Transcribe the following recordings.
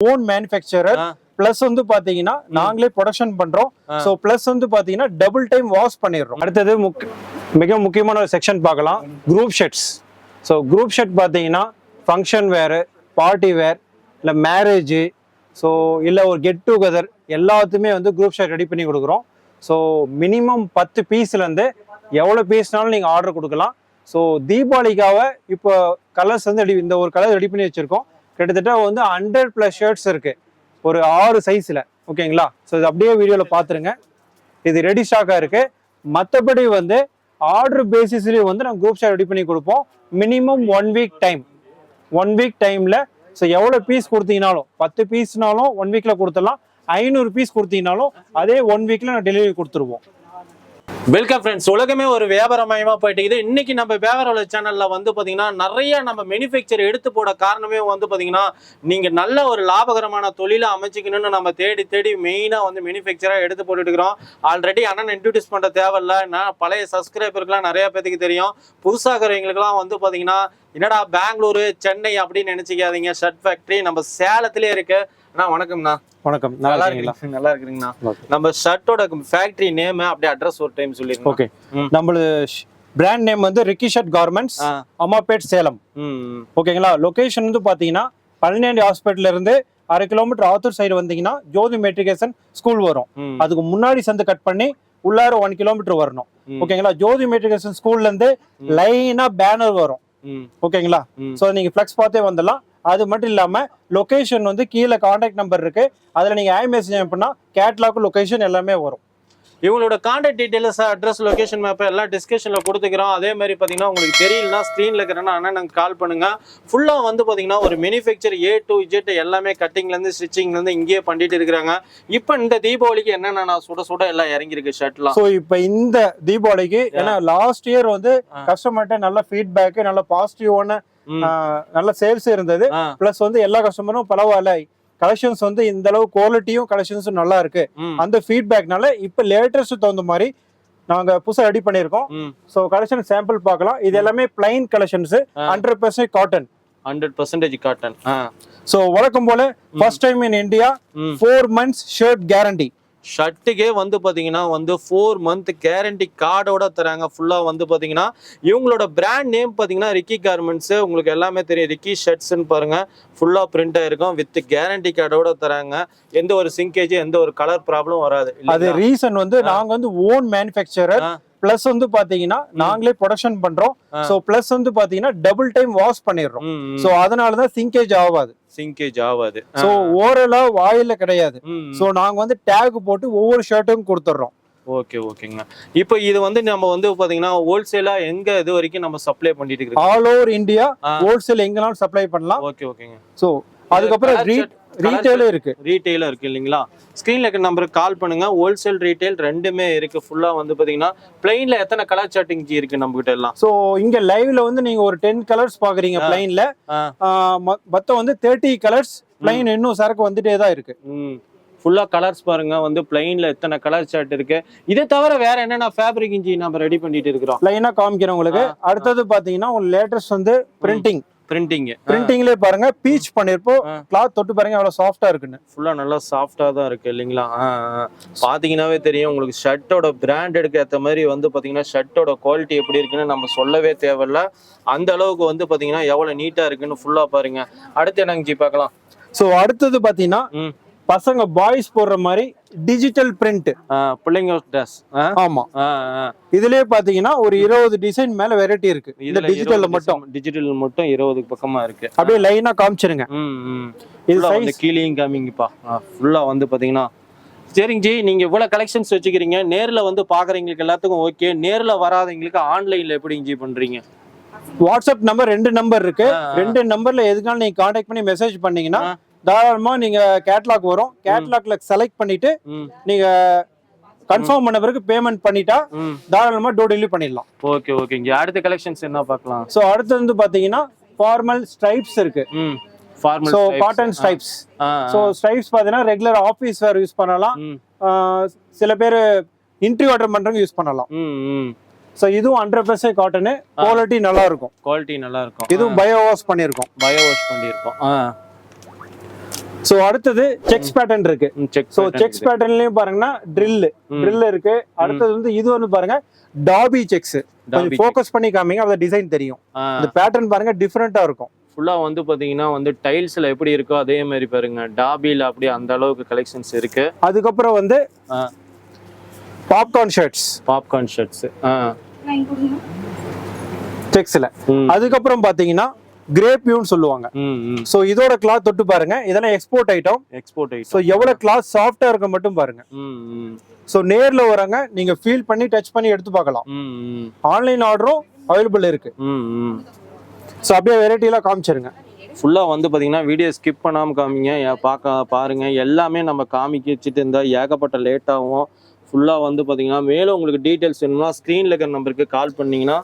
Own manufacturer plus வந்து பாத்தீங்கன்னா நாங்களே ப்ரொடக்ஷன் பண்றோம். சோ பிளஸ் வந்து பாத்தீங்கன்னா டபுள் டைம் வாஷ் பண்ணிடுறோம். அடுத்தது மிக முக்கியமான ஒரு செக்ஷன் பார்க்கலாம், group shirts. So group shirt பார்த்தீங்கன்னா ஃபங்க்ஷன் வேரு, பார்ட்டி வேர், இல்லை மேரேஜு, ஸோ இல்லை ஒரு கெட் டுகெதர் எல்லாத்துக்குமே வந்து குரூப் ஷர்ட் ரெடி பண்ணி கொடுக்குறோம். ஸோ மினிமம் 10 பீஸ்லேருந்து எவ்வளோ பீஸ்னாலும் நீங்கள் ஆர்டர் கொடுக்கலாம். ஸோ தீபாவளிக்காக இப்போ கலர்ஸ் வந்து இந்த ஒரு கலர் ரெடி பண்ணி வச்சுருக்கோம். கிட்டத்தட்ட வந்து 100+ ஷர்ட்ஸ் இருக்குது ஒரு 6 சைஸில். ஓகேங்களா? ஸோ இது அப்படியே வீடியோவில் பார்த்துருங்க. இது ரெடி ஸ்டாக்காக இருக்குது. மற்றபடி வந்து ஆர்டர் பேசிஸ்லேயும் வந்து நாங்கள் குரூப் ஷர்ட் ரெடி பண்ணி கொடுப்போம். மினிமம் 1 வீக் டைமில். ஸோ எவ்வளோ பீஸ் கொடுத்தீங்கனாலும் 10 பீஸ்னாலும் 1 வீக்கில் கொடுத்துடலாம். 500 பீஸ் கொடுத்தீங்கனாலும் அதே 1 வீக்கில் நான் டெலிவரி கொடுத்துருவோம். Welcome friends. உலகமே ஒரு வியாபாரமயமா போயிட்டு இருக்குது. இன்னைக்கு நம்ம வியாபார சேனல்ல வந்து பாத்தீங்கன்னா நிறைய நம்ம மேனுஃபேக்சர் எடுத்து போட காரணமே வந்து பாத்தீங்கன்னா நீங்க நல்ல ஒரு லாபகரமான தொழிலை அமைச்சிக்கணும்னு நம்ம தேடி மெயினா வந்து மேனுஃபேக்சரா எடுத்து போட்டுட்டு இருக்கிறோம். ஆல்ரெடி அண்ணன் இன்ட்ரோடியூஸ் பண்ற தேவையில்ல. நான் பழைய சப்ஸ்கிரைபருக்குலாம் நிறைய பேருக்கு தெரியும். புதுசாகிறவங்களுக்குலாம் வந்து பாத்தீங்கன்னா என்னடா பெங்களூரு சென்னை அப்படின்னு நினைச்சிக்காதீங்க. ஷர்ட் ஃபேக்டரி நம்ம சேலத்திலே இருக்கு. வணக்கம்ண்ணா. வணக்கம். நல்லா இருக்குங்கண்ணா. நம்ம ஷர்ட்டோட ஃபேக்டரி நேம் அப்படியே அட்ரஸ் ஒரு டைம் சொல்லிருங்க. ஓகே, நம்மளோட பிராண்ட் நேம் வந்து Ricky shirt garments, Ammapet, Salem. ஓகேங்களா? லொகேஷன் வந்து பாத்தீங்கன்னா பழனியாண்டி ஹாஸ்பிட்டல்ல இருந்து 1/2 கிலோமீட்டர் ஆத்தூர் சைடு வந்தீங்கன்னா ஜோதி மெட்ரிகேஷன் ஸ்கூல் வரும். அதுக்கு முன்னாடி சந்து கட் பண்ணி உள்ளார 1 கிலோமீட்டர் வரணும். ஓகேங்களா? ஜோதி மெட்ரிகேஷன் ஸ்கூல்ல இருந்து லைனா பேனர் வரும். ஓகேங்களா? சோ நீங்க ஃபிளக்ஸ் பார்த்தே வந்துடலாம். அது மட்டும் இல்லாம லொகேஷன் வந்து கீழே கான்டாக்ட் நம்பர் இருக்கு. அதுல நீங்க மெசேஜ் பண்ணா கேட்லாக் லொகேஷன் எல்லாமே வரும். இவங்களோட contact details, address, location map எல்லாம் டிஸ்கிரிப்ஷன்ல கொடுத்துக்கிறோம். அதே மாதிரி பாத்தீங்கன்னா உங்களுக்கு தெரியலனா ஸ்கிரீன்ல இருக்கிறனா அண்ணனுக்கு கால் பண்ணுங்க. ஃபுல்லா வந்து பாத்தீங்கன்னா ஒரு மேனுஃபேக்சர் A to Z எல்லாமே கட்டிங்ல இருந்து ஸ்டிச்சிங்ல இருந்து இங்கேயே பண்ணிட்டு இருக்காங்க. இப்போ இந்த தீபாவளிக்கு என்னென்ன சுட எல்லாம் இறங்கி இருக்கு ஷர்ட்லாம். சோ இப்போ இந்த தீபாவளிக்கு ஏன்னா லாஸ்ட் இயர் வந்து கஸ்டமர்ட்ட நல்ல ஃபீட்பேக், நல்ல பாசிட்டிவான நல்ல சேல்ஸ் இருந்தது. பிளஸ் வந்து எல்லா கஸ்டமரும் பரவாயில்ல, கலெக்ஷன்ஸ் வந்து இந்த அளவு குவாலிட்டியும் கலெக்ஷன்ஸும் நல்லா இருக்கு அந்த ஃபீட்பேக்னால இப்ப லேட்டஸ்ட் தகுந்த மாதிரி நாங்க புதுசா ரெடி பண்ணிருக்கோம். சோ கலெக்ஷன் சாம்பிள் பார்க்கலாம். இது எல்லாமே plain collections, 100% cotton. 100% cotton. So வழக்கம் போல first time in India 4 months shirt guarantee. ஷர்ட்டுக்கே வந்து பாத்தீங்கன்னா வந்து 4 month கேரண்டி கார்டோட தராங்க. ஃபுல்லா வந்து பாத்தீங்கன்னா இவங்களோட பிராண்ட் நேம் பாத்தீங்கன்னா ரிக்கி கார்மெண்ட்ஸ். உங்களுக்கு எல்லாமே தெரியும், ரிக்கி ஷர்ட்ஸ்ன்னு பாருங்க. ஃபுல்லா பிரிண்ட் ஆயிருக்கும் வித் கேரண்டி கார்டோட தராங்க. எந்த ஒரு சிங்கேஜ், எந்த ஒரு கலர் ப்ராப்ளம் வராது. அது ரீசன் வந்து நாங்க வந்து ஓன் மேனுஃபேக்சரர் பிளஸ் வந்து பாத்தீங்கன்னா நாங்களே ப்ரொடக்ஷன் பண்றோம். சோ பிளஸ் வந்து பாத்தீங்கன்னா டபுள் டைம் வாஷ் பண்ணிடுறோம். சோ அதனாலதான் சிங்கேஜ் ஆகாது. சோ ஓரலா வாயில கிடையாது. சோ நாங்க வந்து டேக் போட்டு ஒவ்வொரு ஷர்ட்டும் கொடுத்துறோம். ஓகேங்க. இப்போ இது வந்து நம்ம வந்து பாத்தீங்கன்னா ஹோல்சேலா எங்க இது வரைக்கும் நம்ம சப்ளை பண்ணிட்டு இருக்கோம்? ஆல் ஓவர் இந்தியா ஹோல்சேல் எங்கனாலும் சப்ளை பண்ணலாம். ஓகேங்க. சோ அதுக்கப்புறம் ரீட்டைலும் இருக்கு இல்லைங்களா? ஸ்கிரீன்ல இருக்க நம்பருக்கு கால் பண்ணுங்க. ஹோல்சேல் ரீட்டைல் ரெண்டுமே இருக்கு. ஃபுல்லா வந்து பாத்தீங்கன்னா பிளைன்ல எத்தனை கலர் சார்ட்டிங் இருக்கு நம்ம கிட்ட எல்லாம்? சோ இங்க லைவ்ல வந்து நீங்க ஒரு 10 கலர்ஸ் பாக்குறீங்க பிளைன்ல. மொத்தம் வந்து 30 கலர்ஸ் பிளைன் இன்னும் சரக்கு வந்துட்டே தான் இருக்கு. ஃபுல்லா கலர்ஸ் பாருங்க. வந்து பிளைன்ல எத்தனை கலர் சார்ட் இருக்கு. இதை தவிர வேற என்னென்ன ஃபேப்ரிக் இஞ்சி நம்ம ரெடி பண்ணிட்டு இருக்கிறோம். பிளைனா காமிக்கிறேன் உங்களுக்கு. அடுத்தது பாத்தீங்கன்னா உங்களுக்கு லேட்டஸ்ட் வந்து பிரிண்டிங்ல பாருங்க, பீச் பண்ணிருப்போம். கிளாத் தொட்டு பாருங்க எவ்வளவு சாஃப்டா இருக்குன்னு. ஃபுல்லா நல்லா சாஃப்டா தான் இருக்கு இல்லைங்களா? பாத்தீங்கன்னாவே தெரியும் உங்களுக்கு ஷர்ட்டோட பிராண்டடுக்கு ஏற்ற மாதிரி வந்து பாத்தீங்கன்னா ஷர்ட்டோட குவாலிட்டி எப்படி இருக்குன்னு நம்ம சொல்லவே தேவையில்ல. அந்த அளவுக்கு வந்து பாத்தீங்கன்னா எவ்வளவு நீட்டா இருக்குன்னு ஃபுல்லா பாருங்க. அடுத்து என்னங்க பார்க்கலாம். சோ அடுத்தது பாத்தீங்கன்னா பசங்க பாய்ஸ் போடுற மாதிரி டிஜிட்டல் பிரிண்ட் பிள்ளைங்க ட்ரெஸ். ஆமா, இதுலயே பாத்தீங்கன்னா ஒரு 20 டிசைன் மேல வெரைட்டி இருக்கு. இந்த டிஜிட்டல் மட்டும் 20 பக்கமா இருக்கு. அப்படியே லைனா காமிச்சிருங்க. இது சைஸ் கீழேயும் காமிங்கப்பா. ஃபுல்லா வந்து பாத்தீங்கன்னா சரிங்க ஜி. நீங்க இவ்வளவு கலெக்ஷன்ஸ் வச்சுக்கிறீங்க. நேர்ல வந்து பாக்குறவங்களுக்கு எல்லாத்துக்கும் ஓகே. நேர்ல வராதவங்களுக்கு ஆன்லைன்ல எப்படி ஜி பண்றீங்க? வாட்ஸ்அப் நம்பர் 2 நம்பர் இருக்கு. 2 நம்பர்ல எதுக்கான நீங்க கான்டாக்ட் பண்ணி மெசேஜ் பண்ணீங்கன்னா தாராளமா நீங்க கேட்லாக் வரும். கேட்லாக்ல செலக்ட் பண்ணிட்டு நீங்க கன்ஃபார்ம் பண்ண பிறகு பேமெண்ட் பண்ணிட்டா தாராளமா டோர் டெலிவரி பண்ணிடலாம். ஓகேங்க. அடுத்த கலெக்ஷன்ஸ் என்ன பார்க்கலாம்? சோ அடுத்து வந்து பாத்தீங்கன்னா ஃபார்மல் ஸ்ட்ரைப்ஸ் இருக்கு. So cotton stripes. So stripes பாத்தீங்கன்னா ரெகுலர் ஆபீஸ் வேர் யூஸ் பண்ணலாம். சில பேர் இன்டர்வியூ அட்டெண்ட் பண்றவங்க யூஸ் பண்ணலாம். சோ இதுவும் 100% காட்டன். குவாலிட்டி நல்லா இருக்கும். இதுவும் பயோ வாஷ் பண்ணிருக்கோம். ஸோ அடுத்தது செக்ஸ் பேட்டர்ன் இருக்கு. செக் ஸோ செக்ஸ் பேட்டர்ன்லயும் பாருங்கன்னா ட்ரில் இருக்கு. அடுத்தது வந்து இது வந்து பாருங்க டாபி செக்ஸ். கொஞ்சம் ஃபோக்கஸ் பண்ணி காமிங்க, அந்த டிசைன் தெரியும். இந்த பேட்டர்ன் பாருங்க டிஃபரெண்டா இருக்கும். ஃபுல்லா வந்து பாத்தீங்கன்னா வந்து டைல்ஸ்ல எப்படி இருக்கோ அதே மாதிரி பாருங்க டாபில அப்படியே அந்த அளவுக்கு கலெக்ஷன்ஸ் இருக்கு. அதுக்கப்புறம் வந்து பாப்கார்ன் ஷர்ட்ஸ் செக்ஸ்ல. அதுக்கப்புறம் பாத்தீங்கன்னா கிரேப்யூன்னு சொல்லுவாங்க. சோ இதோட கிளாத் தொட்டு பாருங்க, இதெல்லாம் எக்ஸ்போர்ட் ஐட்டம். சோ எவ்வளவு கிளாத் சாஃப்டா இருக்க மட்டும் பாருங்க. சோ நேர்ல வராங்க, நீங்க ஃபீல் பண்ணி டச் பண்ணி எடுத்து பார்க்கலாம். ஆன்லைன் ஆர்டரும் அவைலபிள் இருக்கு. சோ அப்படியே வெரைட்டி எல்லாம் காமிச்சிருங்க. ஃபுல்லா வந்து பாத்தீங்கன்னா வீடியோ ஸ்கிப் பண்ணாம காமிங்க, பாருங்க. எல்லாமே நம்ம காமிக்க வச்சுட்டு இருந்தா ஏகப்பட்ட லேட் ஆகும். ஃபுல்லா வந்து பாத்தீங்கன்னா மேலும் உங்களுக்கு டீடைல்ஸ் வேணும்னா ஸ்கிரீன்ல இருக்கிற நம்பருக்கு கால் பண்ணீங்கன்னா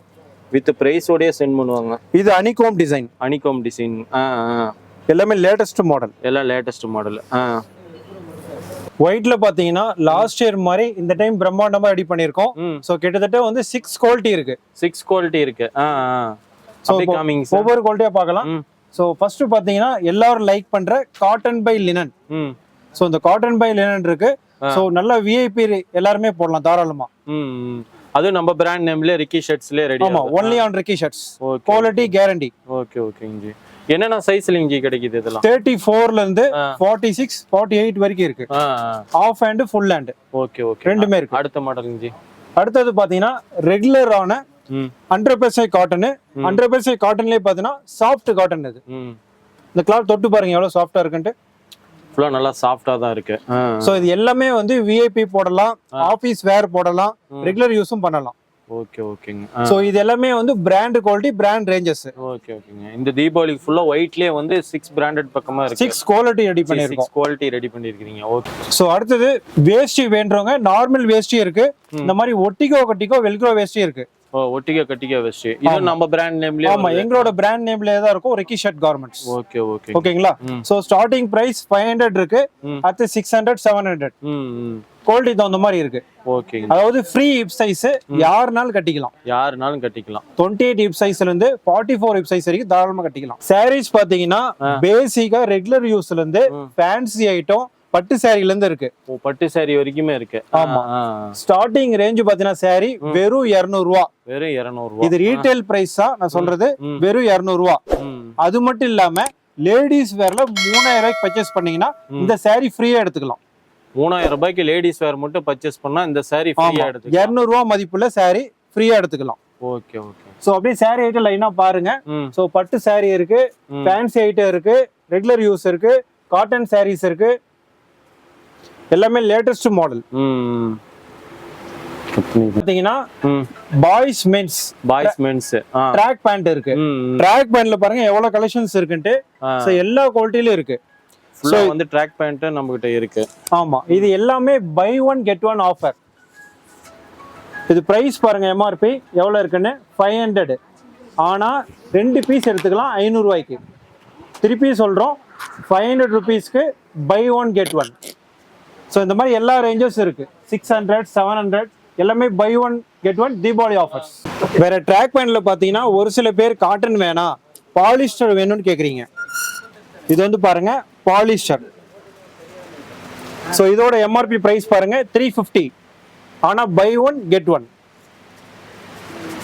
வித் பிரைஸோடய சென்ட் பண்ணுவாங்க. இது அனிகோம் டிசைன். எல்லாமே லேட்டஸ்ட் மாடல். எல்லாம் லேட்டஸ்ட் மாடல். ஒயிட்ல பாத்தீங்கன்னா லாஸ்ட் இயர் மாதிரி இந்த டைம் பிரம்மாண்டமா ரெடி பண்ணிருக்கோம். சோ கிட்டத்தட்ட வந்து 6 குவாலிட்டி இருக்கு. 6 குவாலிட்டி இருக்கு. ஒவ்வொரு குவாலிட்டியா பார்க்கலாம். சோ ஃபர்ஸ்ட் பாத்தீங்கன்னா எல்லாரும் லைக் பண்ற காட்டன் பை லினன். சோ இந்த காட்டன் பை லினன் இருக்கு. சோ நல்ல விஐபி எல்லாருமே போடலாம் தாராளமா. அது நம்ம பிராண்ட் நேம்ல ரிக்கி ஷர்ட்ஸ்ல ரெடி. ஆமா, only on Ricky shirts. Quality guarantee. Okay. என்னென்ன சைஸ்ல இங்க கிடைக்குது இதெல்லாம்? 34 ல இருந்து 46 48 வரைக்கும் இருக்கு. Half hand full hand. Okay ரெண்டுமே இருக்கு. அடுத்த மாடல் இங்க அடுத்தது பாத்தீங்கன்னா ரெகுலரான 100% காட்டன். 100% காட்டன்லயே பாத்தீங்கன்னா சாஃப்ட் காட்டன். இது இந்த கிளாத் தொட்டு பாருங்க எவ்வளவு சாஃப்டா இருக்குன்னு. ஃபுல்லா நல்லா சாஃப்டா தான் இருக்கு. சோ இது எல்லாமே வந்து விஐபி போடலாம், ஆபீஸ் வேர் போடலாம், ரெகுலர் யூஸும் பண்ணலாம். ஓகேங்க. சோ இது எல்லாமே வந்து பிராண்ட் குவாலிட்டி, பிராண்ட் ரேஞ்சஸ். ஓகேங்க. இந்த தீபாவளிக்கு ஃபுல்லா ஒயிட்லயே வந்து 6 பிராண்டட் பக்கமா இருக்கு. 6 குவாலிட்டி ரெடி பண்ணிருக்கோம். 6 குவாலிட்டி ரெடி பண்ணிருக்கீங்க. ஓகே. சோ அடுத்தது வேஷ்டி வேண்டறவங்க நார்மல் வேஷ்டி இருக்கு. இந்த மாதிரி ஒட்டிக்கோ வெல்க்ரோ வேஷ்டி இருக்கு. ஒட்டிக்கோ வேஷ்டி. இது நம்ம பிராண்ட் நேம்லயே. ஆமா, எங்களோட பிராண்ட் நேம்லயே தான் இருக்கும், ரிக்கி ஷர்ட் கார்மெண்ட்ஸ். ஓகேங்களா? சோ ஸ்டார்டிங் பிரைஸ் 500 இருக்கு, அடுத்து 600 700. குவாலிட்டி தகுந்த மாதிரி இருக்கு. ஓகே. அதாவது ஃப்ரீ ஹிப் சைஸ் யாருனாலும் கட்டிக்கலாம். 28 ஹிப் சைஸ்ல இருந்து 44 ஹிப் சைஸ் வரைக்கும் தாராளமா கட்டிக்கலாம். சாரீஸ் பாத்தீங்கன்னா பேசிக்கா ரெகுலர் யூஸ்ல இருந்து ஃபேன்சி ஐட்டம் பட்டு சாரில இருந்து இருக்கு. பட்டு சாரி வரைக்குமே இருக்கு. ஆமா. ஸ்டார்டிங் ரேஞ்ச் பாத்தீங்கன்னா சாரி வெறும் 200 ரூபாய். வெறும் 200 ரூபாய். இது ரீட்டைல் பிரைஸ் தான் நான் சொல்றது. வெறும் 200 ரூபாய். அது மட்டும் இல்லாம லேடிஸ் வேர்ல 3000 ரூபாய்க்கு பர்ச்சேஸ் பண்ணீங்கன்னா இந்த சாரி ஃப்ரீயா எடுத்துக்கலாம். 3000 ரூபாய்க்கு லேடிஸ் வேர் மட்டும் பர்ச்சேஸ் பண்ணா இந்த சாரி ஃப்ரீயா எடுத்துக்கலாம். 200 ரூபாய் மதிப்புள்ள சாரி ஃப்ரீயா எடுத்துக்கலாம். ஓகே. சோ அப்படியே சாரி ஐட்டம் லைனா பாருங்க. சோ பட்டு சாரி இருக்கு, ஃபேன்சி ஐட்டம் இருக்கு, ரெகுலர் யூஸ் இருக்கு, காட்டன் சாரீஸ் இருக்கு. எல்லாமே லேட்டஸ்ட் மாடல். பாத்தீங்கன்னா பாய்ஸ் மென்ஸ் ட்ராக் பேண்ட் இருக்கு. ட்ராக் பேண்ட்ல பாருங்க எவ்வளவு கலெக்ஷன்ஸ் இருக்குன்ட்டு. சோ எல்லா குவாலிட்டிலயும் இருக்கு. ஃபுல்லா வந்து ட்ராக் பேண்ட் நம்மகிட்ட இருக்கு. ஆமா, இது எல்லாமே buy one get one offer. இது பிரைஸ் பாருங்க எம்ஆர்பி எவ்வளவு இருக்குன்னு 500. ஆனா 2 பீஸ் எடுத்துக்கலாம் 500 ரூபாய்க்கு. திருப்பி சொல்றோம் 500 ருபீஸ்க்கு buy one get one. So இந்த மாதிரி எல்லா ரேஞ்சஸ் இருக்கு. 600 700 எல்லாமே buy one get one Deepavali offers. வேற ட்ராக் பேண்ட்ல பாத்தீங்கன்னா ஒரு சில பேர் காட்டன் வேணாம் பாலிஸ்டர் வேணும்னு கேக்குறீங்க. இது வந்து பாருங்க பாலிஸ்டர். ஸோ இதோட எம்ஆர்பி பிரைஸ் பாருங்க 350. ஆனா பை ஒன் கெட் ஒன்.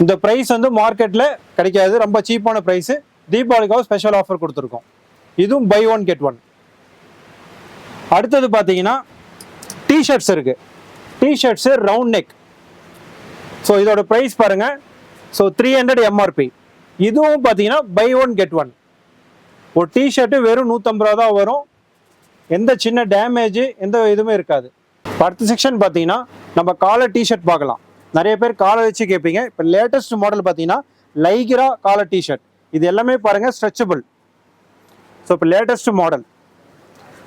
இந்த பிரைஸ் வந்து மார்க்கெட்ல கிடைக்காது, ரொம்ப சீப்பான பிரைஸ். தீபாவளிக்காக ஸ்பெஷல் ஆஃபர் கொடுத்துருக்கோம். இதுவும் பை ஒன் கெட் ஒன். அடுத்தது பாத்தீங்கன்னா டிஷர்ட்ஸ் இருக்கு. T-shirts round neck. ஸோ இதோட பிரைஸ் பாருங்க. So 300 MRP. இதுவும் பாத்தீங்கன்னா பை ஒன் கெட் ஒன். ஒரு டிஷர்ட் வெறும் 150 ரூபா தான் வரும். எந்த சின்ன டேமேஜ் எந்த இதுவுமே இருக்காது. அடுத்த செக்ஷன் பாத்தீங்கன்னா நம்ம காலர் டிஷர்ட் பார்க்கலாம். நிறைய பேர் காலர் வச்சு கேட்பீங்க. இப்போ லேட்டஸ்ட் மாடல் பாத்தீங்கன்னா லைக்ரா காலர் டிஷர்ட். இது எல்லாமே பாருங்க ஸ்ட்ரெச்சபிள். ஸோ இப்போ லேட்டஸ்ட் மாடல்.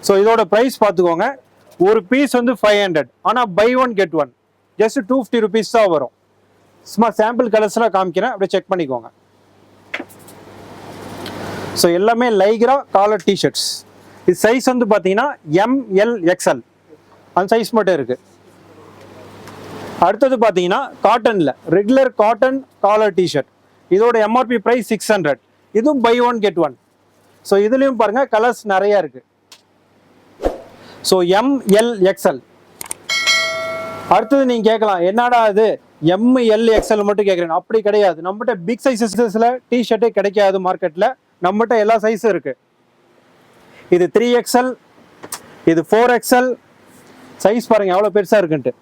ஸோ இதோட ப்ரைஸ் பார்த்துக்கோங்க. ஒரு பீஸ் வந்து 500. ஆனால் buy one get one just 250 rupees தான் வரும். சும்மா சாம்பிள் கலர்ஸ்லாம் காமிக்கிறேன், அப்படியே செக் பண்ணிக்கோங்க. ஸோ எல்லாமே லைக்ரா காலர் டிஷர்ட்ஸ். இது சைஸ் வந்து பார்த்தீங்கன்னா ML XL அந்த சைஸ் மட்டும் இருக்கு. அடுத்தது பார்த்தீங்கன்னா காட்டன்ல ரெகுலர் காட்டன் காலர் டிஷர்ட். இதோட எம்ஆர்பி ப்ரைஸ் 600. இதுவும் buy one get one. So இதுலேயும் பாருங்க கலர்ஸ் நிறைய இருக்கு. So MLXL. அடுத்தது நீங்க கேட்கலாம் என்னடா அது MLXL மட்டும் கேட்குறேன். அப்படி கிடையாது, நம்மகிட்ட பிக் சைஸஸ்ல டிஷர்ட்டே கிடைக்காது மார்க்கெட்ல. நம்மகிட்ட எல்லா சைஸும் இருக்கு. இது 3XL, இது 4XL சைஸ் பாருங்க எவ்வளவு பெருசா இருக்குன்ட்டு.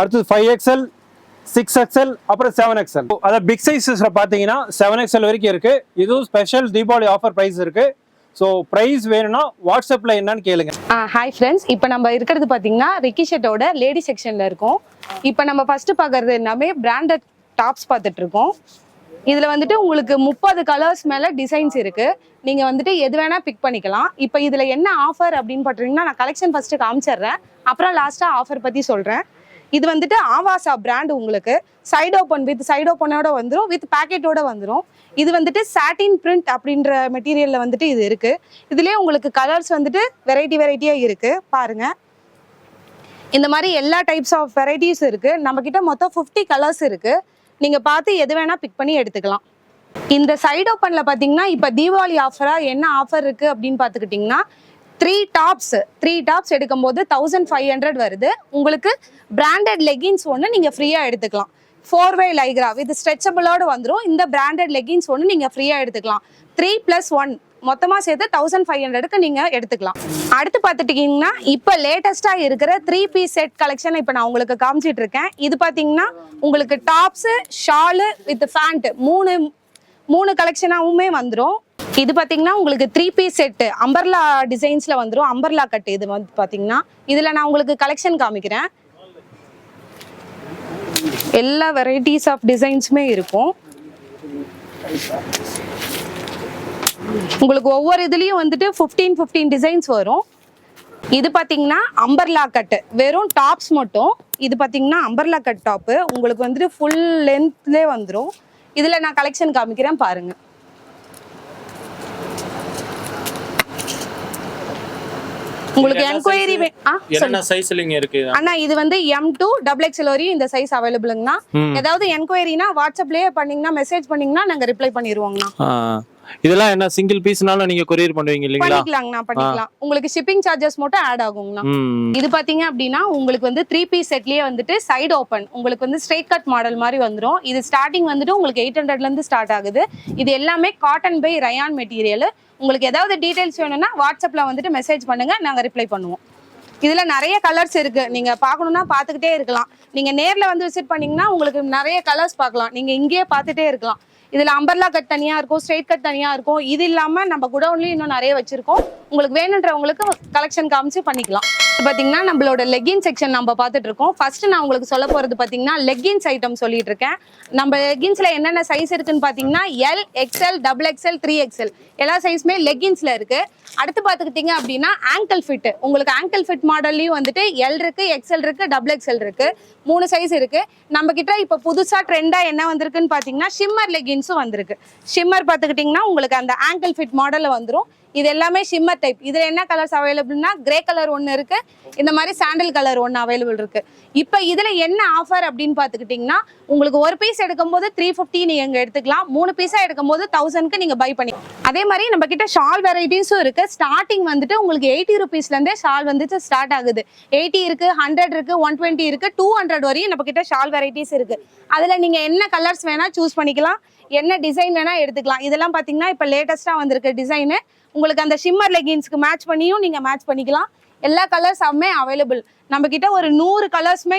அடுத்தது 5XL, 6XL, அப்புறம் 7XL. அதாவது பிக் சைஸஸ்ல பாத்தீங்கன்னா 7XL வரைக்கும் இருக்கு. இதுவும் ஸ்பெஷல் தீபாவளி ஆஃபர் பிரைஸ் இருக்கு. ஸோ ப்ரைஸ் வேணும்னா வாட்ஸ்அப்ல என்னன்னு கேளுங்க. ஹாய் ஃப்ரெண்ட்ஸ், இப்போ நம்ம இருக்கிறது பார்த்தீங்கன்னா ரிக்கி ஷர்ட்டோட லேடி செக்ஷன்ல இருக்கோம். இப்போ நம்ம ஃபர்ஸ்ட் பார்க்கறது எல்லாமே பிராண்டட் டாப்ஸ் பார்த்துட்டு இருக்கோம். இதில் வந்துட்டு உங்களுக்கு 30 கலர்ஸ் மேலே டிசைன்ஸ் இருக்கு. நீங்க வந்துட்டு எது வேணா பிக் பண்ணிக்கலாம். இப்போ இதில் என்ன ஆஃபர் அப்படின்னு பார்த்தீங்கன்னா, நான் கலெக்ஷன் ஃபர்ஸ்ட் காமிச்சிடுறேன், அப்புறம் லாஸ்ட்டாக ஆஃபர் பற்றி சொல்கிறேன். இது வந்துட்டு ஆவாசா பிராண்ட், உங்களுக்கு சைடு ஓப்பன் வித் சைடு ஓப்பனோட வந்துடும், வித் பேக்கெட்டோட வந்துடும். இது வந்துட்டு சாட்டின் பிரிண்ட் அப்படின்ற மெட்டீரியல்ல வந்துட்டு இது இருக்கு. இதுலயே உங்களுக்கு கலர்ஸ் வந்துட்டு வெரைட்டியா இருக்கு பாருங்க. இந்த மாதிரி எல்லா டைப்ஸ் ஆஃப் வெரைட்டிஸ் இருக்கு. நம்ம கிட்ட மொத்தம் 50 கலர்ஸ் இருக்கு. நீங்க பார்த்து எது வேணா பிக் பண்ணி எடுத்துக்கலாம். இந்த சைடு ஓப்பன்ல பாத்தீங்கன்னா இப்ப தீபாவளி ஆஃபரா என்ன ஆஃபர் இருக்கு அப்படின்னு பாத்துக்கிட்டீங்கன்னா, 3 டாப்ஸ் எடுக்கும்போது 1500 வருது. உங்களுக்கு பிராண்டட் லெகின்ஸ் ஒன்று நீங்கள் ஃப்ரீயாக எடுத்துக்கலாம். 4-way லைக்ரா வித் ஸ்ட்ரெச்சபிளோடு வந்துடும். இந்த பிராண்டட் லெகின்ஸ் ஒன்று நீங்கள் ஃப்ரீயாக எடுத்துக்கலாம். 3+1 மொத்தமாக சேர்த்து 1500க்கு நீங்கள் எடுத்துக்கலாம். அடுத்து பார்த்துட்டிங்கன்னா இப்போ லேட்டஸ்ட்டாக இருக்கிற 3 பீஸ் செட் கலெக்ஷன் இப்போ நான் உங்களுக்கு காமிச்சிட்டு இருக்கேன். இது பார்த்தீங்கன்னா உங்களுக்கு டாப்ஸு, ஷாலு வித் ஃபேண்ட் மூணு கலெக்ஷனாகவுமே வந்துடும். இது பார்த்தீங்கன்னா உங்களுக்கு 3 பீஸ் செட்டு அம்பர்லா டிசைன்ஸ்ல வந்துடும். அம்பர்லா கட்டு இது வந்து பார்த்தீங்கன்னா இதில் நான் உங்களுக்கு கலெக்ஷன் காமிக்கிறேன். எல்லா வெரைட்டிஸ் ஆஃப் டிசைன்ஸுமே இருக்கும். உங்களுக்கு ஒவ்வொரு இதுலேயும் வந்துட்டு 15 டிசைன்ஸ் வரும். இது பார்த்தீங்கன்னா அம்பர்லா கட்டு, வெறும் டாப்ஸ் மட்டும். இது பார்த்தீங்கன்னா அம்பர்லா கட் டாப்பு, உங்களுக்கு வந்துட்டு ஃபுல் லென்த்லேயே வந்துடும். இதில் நான் கலெக்ஷன் காமிக்கிறேன் பாருங்க. உங்களுக்கு என்கொயரி என்ன சைஸ்லங்க இருக்கு அண்ணா? இது வந்து M2 XXL வரையும் இந்த சைஸ் அவைலபிள்ங்கண்ணா. ஏதாவது என்கொயரினா வாட்ஸ்அப்லயே பண்ணீங்கன்னா, மெசேஜ் பண்ணீங்கன்னா நாங்க ரிப்ளை பண்ணிடுவோங்கண்ணா. இதெல்லாம் என்ன சிங்கிள் பீஸ்னால நீங்க கொரியர் பண்ணுவீங்க இல்லீங்களா? பண்ணிக்கலாங்கண்ணா, பண்ணிக்கலாம். உங்களுக்கு ஷிப்பிங் சார்ஜஸ் மட்டும் ஆட் ஆகுங்கண்ணா. இது பாத்தீங்க அப்படின்னா உங்களுக்கு வந்து 3 பீஸ் செட்லயே வந்துட்டு சைடு ஓப்பன், உங்களுக்கு வந்து ஸ்ட்ரெயிட் கட் மாடல் மாதிரி வந்துடும். இது ஸ்டார்டிங் வந்துட்டு உங்களுக்கு 800ல இருந்து ஸ்டார்ட் ஆகுது. இது எல்லாமே காட்டன் பை ரயான் மெட்டீரியல். உங்களுக்கு ஏதாவது டீடைல்ஸ் வேணும்னா வாட்ஸ்அப்ல வந்துட்டு மெசேஜ் பண்ணுங்க, நாங்க ரிப்ளை பண்ணுவோம். இதுல நிறைய கலர்ஸ் இருக்கு, நீங்க பாக்கணும்னா பாத்துக்கிட்டே இருக்கலாம். நீங்க நேர்ல வந்து விசிட் பண்ணீங்கன்னா உங்களுக்கு நிறைய கலர்ஸ் பார்க்கலாம். நீங்க இங்கேயே பார்த்துட்டே இருக்கலாம். இதுல அம்பர்லா கட் தனியா இருக்கும், ஸ்ட்ரெயிட் கட் தனியா இருக்கும். இது இல்லாம நம்ம குடவுன்லயும் இன்னும் நிறைய வச்சிருக்கோம். உங்களுக்கு வேணுன்றவங்களுக்கு கலெக்ஷன் காமிச்சு பண்ணிக்கலாம். பாத்தீங்கன்னா நம்மளோட லெகின் செக்ஷன் நம்ம பார்த்துட்டு இருக்கோம். ஃபர்ஸ்ட் நான் உங்களுக்கு சொல்ல போறது பாத்தீங்கன்னா லெகின்ஸ் ஐட்டம் சொல்லிட்டு இருக்கேன். நம்ம லெகின்ஸ்ல என்னென்ன சைஸ் இருக்குன்னு பாத்தீங்கன்னா L, XL, XXL, 3XL எல்லா சைஸுமே லெகின்ஸ்ல இருக்கு. அடுத்து பாத்துக்கிட்டீங்க அப்படின்னா ஆங்கிள் ஃபிட், உங்களுக்கு ஆங்கிள் ஃபிட் மாடல்லையும் வந்துட்டு L இருக்கு, XL இருக்கு, XXL இருக்கு. 3 சைஸ் இருக்கு. நம்ம கிட்ட இப்ப புதுசா ட்ரெண்டா என்ன வந்திருக்குன்னு பாத்தீங்கன்னா ஷிம்மர் லெகின்ஸும் வந்திருக்கு. ஷிம்மர் பாத்துக்கிட்டீங்கன்னா உங்களுக்கு அந்த ஆங்கிள் ஃபிட் மாடல்ல வந்துடும். இது எல்லாமே ஷிம்மர் டைப். இதுல என்ன கலர்ஸ் அவைலபிள்னா கிரே கலர் ஒன்று இருக்கு, இந்த மாதிரி சாண்டல் கலர் ஒன்று அவைலபிள் இருக்கு. இப்போ இதுல என்ன ஆஃபர் அப்படின்னு பாத்துக்கிட்டீங்கன்னா, உங்களுக்கு ஒரு பீஸ் எடுக்கும்போது 350 நீங்க எடுத்துக்கலாம். 3 பீஸா எடுக்கும்போது 1000க்கு நீங்க பை பண்ணி. அதே மாதிரி நம்ம கிட்ட ஷால் வெரைட்டிஸும் இருக்கு. ஸ்டார்டிங் வந்துட்டு உங்களுக்கு 80 ருபீஸ்ல இருந்தே ஷால் வந்துட்டு ஸ்டார்ட் ஆகுது. 80 இருக்கு, 100 இருக்கு, 120 இருக்கு, 200 வரையும் நம்ம கிட்ட ஷால் வெரைட்டிஸ் இருக்கு. அதுல நீங்க என்ன கலர்ஸ் வேணா சூஸ் பண்ணிக்கலாம், என்ன டிசைன் வேணா எடுத்துக்கலாம். இதெல்லாம் பாத்தீங்கன்னா இப்ப லேட்டஸ்டா வந்திருக்க டிசைனு. உங்களுக்கு அந்த ஷிம்மர் லெகின்ஸ்க்கு மேட்ச் பண்ணியும் நீங்க மேட்ச் பண்ணிக்கலாம். எல்லா கலர்ஸுமே அவைலபிள். நம்ம கிட்ட ஒரு 100 கலர்ஸ்மே